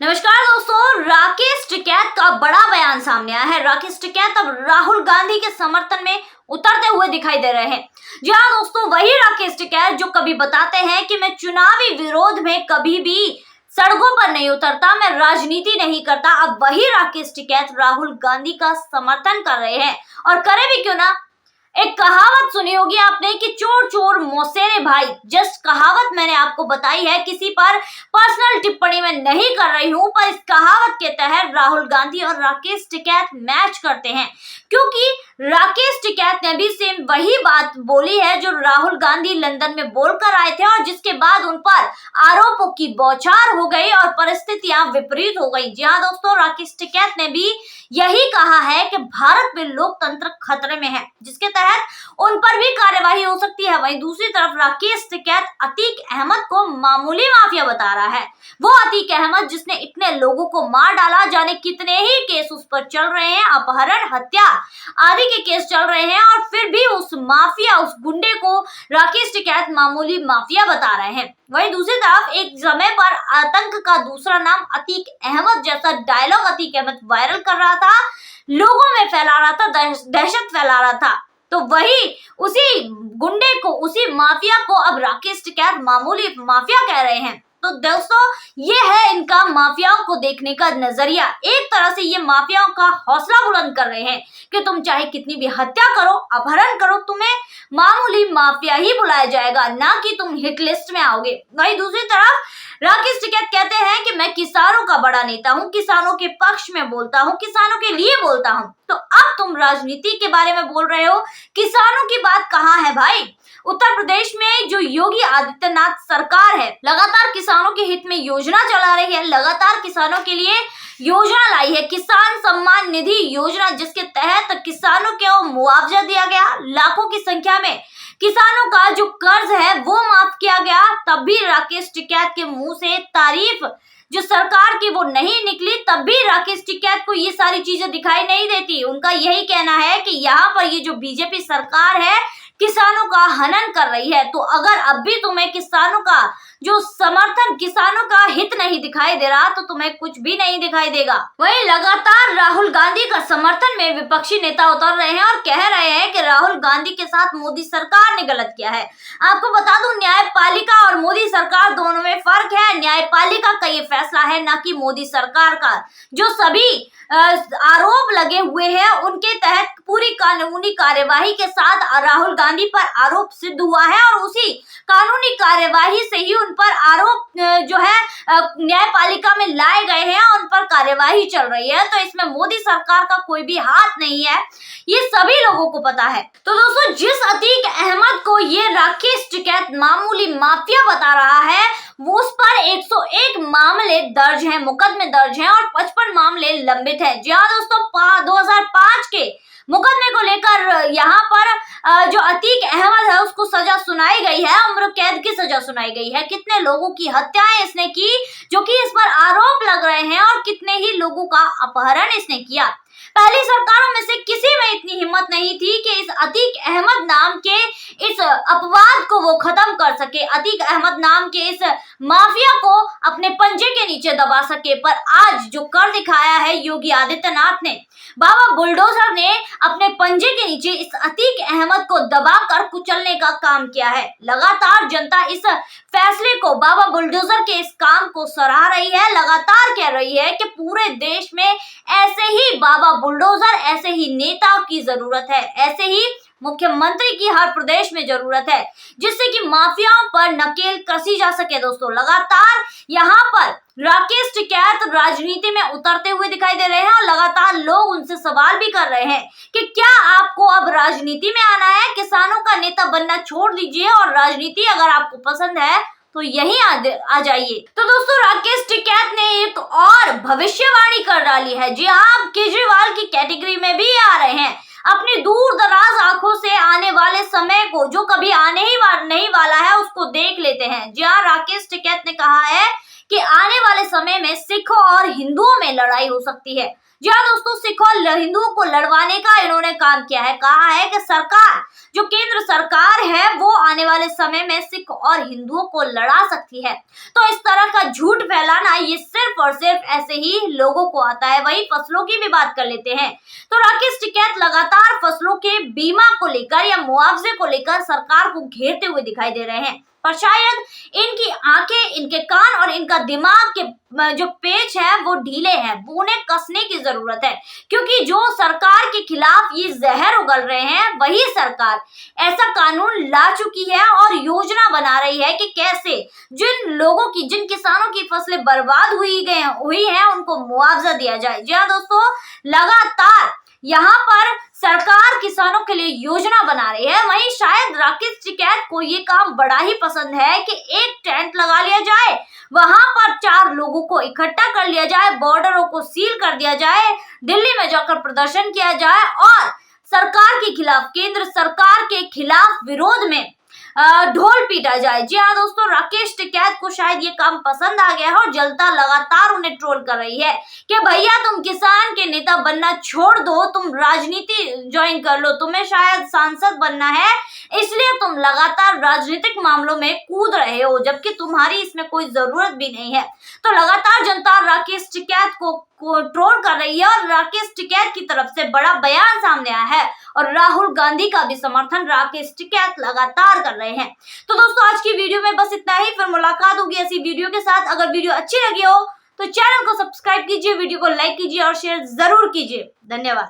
नमस्कार दोस्तों, राकेश टिकैत का बड़ा बयान सामने आया है। राकेश टिकैत अब राहुल गांधी के समर्थन में उतरते हुए दिखाई दे रहे हैं। जी हाँ दोस्तों, वही राकेश टिकैत जो कभी बताते हैं कि मैं चुनावी विरोध में कभी भी सड़कों पर नहीं उतरता, मैं राजनीति नहीं करता। अब वही राकेश टिकैत राहुल गांधी का समर्थन कर रहे हैं, और करे भी क्यों ना। एक कहावत सुनी होगी आपने कि चोर चोर मौसेरे भाई। जस्ट कहावत मैंने आपको बताई है, किसी पर पर्सनल टिप्पणी मैं नहीं कर रही हूं, पर इस कहावत के तहत राहुल गांधी और राकेश टिकैत मैच करते हैं, क्योंकि राकेश टिकैत ने भी सेम वही बात बोली है जो राहुल गांधी लंदन में बोलकर आए थे, और जिसके बाद उन पर आरोपों की बौछार हो गई और परिस्थितियां विपरीत हो गई। जी हाँ दोस्तों, राकेश टिकैत ने भी यही कहा है कि भारत में लोकतंत्र खतरे में है, जिसके तहत उन पर भी कार्यवाही हो सकती है। वहीं दूसरी तरफ राकेश टिकैत अतीक अहमद को मामूली माफिया बता रहा है। वो अतीक अहमद जिसने इतने लोगों को मार डाला, जाने कितने ही केस उस पर चल रहे हैं, अपहरण, हत्या आदि के केस चल रहे हैं, और फिर भी उस माफिया, उस गुंडे को राकेश टिकैत मामूली माफिया बता रहे हैं। वहीं दूसरी तरफ एक समय पर आतंक का दूसरा नाम अतीक अहमद जैसा डायलॉग अतीक अहमद वायरल कर रहा था, लोगों में फैला रहा था, दहशत फैला रहा था। तो वही उसी गुंडे को, उसी माफिया को अब राकेश टिकैत मामूली माफिया कह रहे हैं। तो दोस्तों, ये है इनका माफियाओं को देखने का नजरिया। एक तरह से ये माफियाओं का हौसला बुलंद कर रहे हैं कि तुम चाहे कितनी भी हत्या करो, अपहरण करो, तुम्हें मामूली माफिया ही बुलाया जाएगा, ना कि तुम हिट लिस्ट में आओगे। वहीं दूसरी तरफ राकेश टिकैत कहते हैं कि मैं किसानों का बड़ा नेता हूं, किसानों के पक्ष में बोलता हूं, किसानों के लिए बोलता हूं। तो अब तुम राजनीति के बारे में बोल रहे हो, किसानों की बात कहाँ है भाई? उत्तर प्रदेश में जो योगी आदित्यनाथ सरकार है, लगातार किसानों के हित में योजना चला रही है, लगातार किसानों के लिए योजना लाई है, किसान सम्मान निधि योजना, जिसके तहत किसानों को मुआवजा दिया गया, लाखों की संख्या में किसानों का जो कर्ज है वो माफ किया गया। तब भी राकेश टिकैत के मुंह से तारीफ जो सरकार की वो नहीं निकली, तब भी राकेश टिकैत को ये सारी चीजें दिखाई नहीं देती। उनका यही कहना है कि यहाँ पर ये जो बीजेपी सरकार है किसानों का हनन कर रही है। तो अगर अब भी तुम्हें किसानों का जो समर्थन, किसानों का हित नहीं दिखाई दे रहा, तो तुम्हें कुछ भी नहीं दिखाई देगा। वहीं लगातार राहुल गांधी का समर्थन में विपक्षी नेता उतर रहे हैं और कह रहे हैं कि राहुल गांधी के साथ मोदी सरकार ने गलत किया है। आपको बता दूं, न्यायपालिका और मोदी सरकार दोनों में फर्क है। न्यायपालिका का ये फैसला है, ना कि मोदी सरकार का। जो सभी आरोप लगे हुए हैं उनके तहत पूरी कानूनी कार्यवाही के साथ राहुल गांधी पर आरोप सिद्ध हुआ है, और उसी कानूनी कार्यवाही से ही उन पर आरोप जो है न्यायपालिका में लाए गए हैं और उन पर कार्यवाही चल रही है। तो इसमें मोदी सरकार का कोई भी हाथ नहीं है, ये सभी लोगों को पता है। तो दोस्तों, जिस अतीक अहमद को ये राकेश टिकैत मामूली माफिया बता रहा है, वो उस पर 101 मामले दर्ज हैं, मुकदमे दर्ज हैं, और 55 मामले लंबित हैं। जी हाँ दोस्तों, 2005 के मुकदमे को लेकर यहाँ पर जो अतीक अहमद है उसको सजा सुनाई गई है, उम्र कैद की सजा सुनाई गई है। कितने लोगों की हत्याएं इसने की जो कि इस पर आरोप लग रहे हैं, और कितने ही लोगों का अपहरण इसने किया। पहली सरकारों में से किसी में इतनी हिम्मत नहीं थी कि इस अतीक अहमद नाम के इस अपवाद को वो खत्म कर सके, अतीक अहमद नाम के इस माफिया को अपने पंजे के नीचे दबा सके। पर आज जो कर दिखाया है योगी आदित्यनाथ ने, बाबा बुलडोजर ने अपने पंजे के नीचे इस अतीक अहमद को दबाकर कुचलने का काम किया है। लगातार जनता इस फैसले को, बाबा बुलडोजर के इस काम को सराह रही है, लगातार कह रही है कि पूरे देश में ऐसे ही बाबा बुलडोजर, ऐसे ही नेता की जरूरत है, ऐसे ही मुख्यमंत्री की हर प्रदेश में जरूरत है, जिससे कि माफियाओं पर नकेल कसी जा सके। दोस्तों, लगातार यहाँ पर राकेश टिकैत राजनीति में उतरते हुए दिखाई दे रहे हैं, और लगातार लोग उनसे सवाल भी कर रहे हैं कि क्या आपको अब राजनीति में आना है? किसानों का नेता बनना छोड़ दीजिए, और राजनीति अगर आपको पसंद है तो यही आ जाइए। तो दोस्तों, राकेश टिकैत ने एक और भविष्यवाणी कर डाली है। जी हाँ, आप केजरीवाल की कैटेगरी में भी आ रहे हैं। अपनी दूर दराज आंखों से आने वाले समय को, जो कभी आने ही नहीं वाला है, उसको देख लेते हैं। जी हाँ, राकेश टिकैत ने कहा है कि आने वाले समय में सिखों और हिंदुओं में लड़ाई हो सकती है। जी हाँ दोस्तों, सिखों और हिंदुओं को लड़वाने का इन्होंने काम किया है। कहा है कि सरकार, जो केंद्र सरकार है, वो आने वाले समय में सिख और हिंदुओं को लड़ा सकती है। तो इस तरह का झूठ फैलाना ये सिर्फ और सिर्फ ऐसे ही लोगों को आता है। वही फसलों की भी बात कर लेते हैं। तो राकेश टिकैत लगातार फसलों के बीमा को लेकर या मुआवजे को लेकर सरकार को घेरते हुए दिखाई दे रहे हैं, पर शायद इनकी आंखें, इनके कान और इनका दिमाग के जो पेच है वो ढीले हैं, वो उन्हें कसने की जरूरत है। क्योंकि जो सरकार के खिलाफ ये जहर उगल रहे हैं, वही सरकार ऐसा कानून ला चुकी है और योजना बना रही है कि कैसे जिन लोगों की, जिन किसानों की फसलें बर्बाद हुई हैं उनको मुआवजा दिया जाए। जी हाँ दोस्तों, लगातार यहाँ पर सरकार किसानों के लिए योजना बना रही है। वहीं शायद राकेश टिकैत को ये काम बड़ा ही पसंद है कि एक टेंट लगा लिया जाए, वहां पर 4 लोगों को इकट्ठा कर लिया जाए, बॉर्डरों को सील कर दिया जाए, दिल्ली में जाकर प्रदर्शन किया जाए और सरकार के खिलाफ, केंद्र सरकार के खिलाफ विरोध में ढोल पीटा जाए। जी हाँ दोस्तों, राकेश टिकैत को शायद ये काम पसंद आ गया है और जनता लगातार उन्हें ट्रोल कर रही है कि भैया तुम किसान के नेता बनना छोड़ दो, तुम राजनीति ज्वाइन कर लो, तुम्हें शायद सांसद बनना है, इसलिए तुम लगातार राजनीतिक मामलों में कूद रहे हो, जबकि तुम्हारी इसमें कोई जरूरत भी नहीं है। तो लगातार जनता राकेश टिकैत को ट्रोल कर रही है और राकेश टिकैत की तरफ से बड़ा बयान सामने आया है और राहुल गांधी का भी समर्थन राकेश टिकैत लगातार कर रहे हैं। तो दोस्तों, आज की वीडियो में बस इतना ही। फिर मुलाकात होगी ऐसी वीडियो के साथ। अगर वीडियो अच्छी लगी हो तो चैनल को सब्सक्राइब कीजिए, वीडियो को लाइक कीजिए और शेयर जरूर कीजिए। धन्यवाद।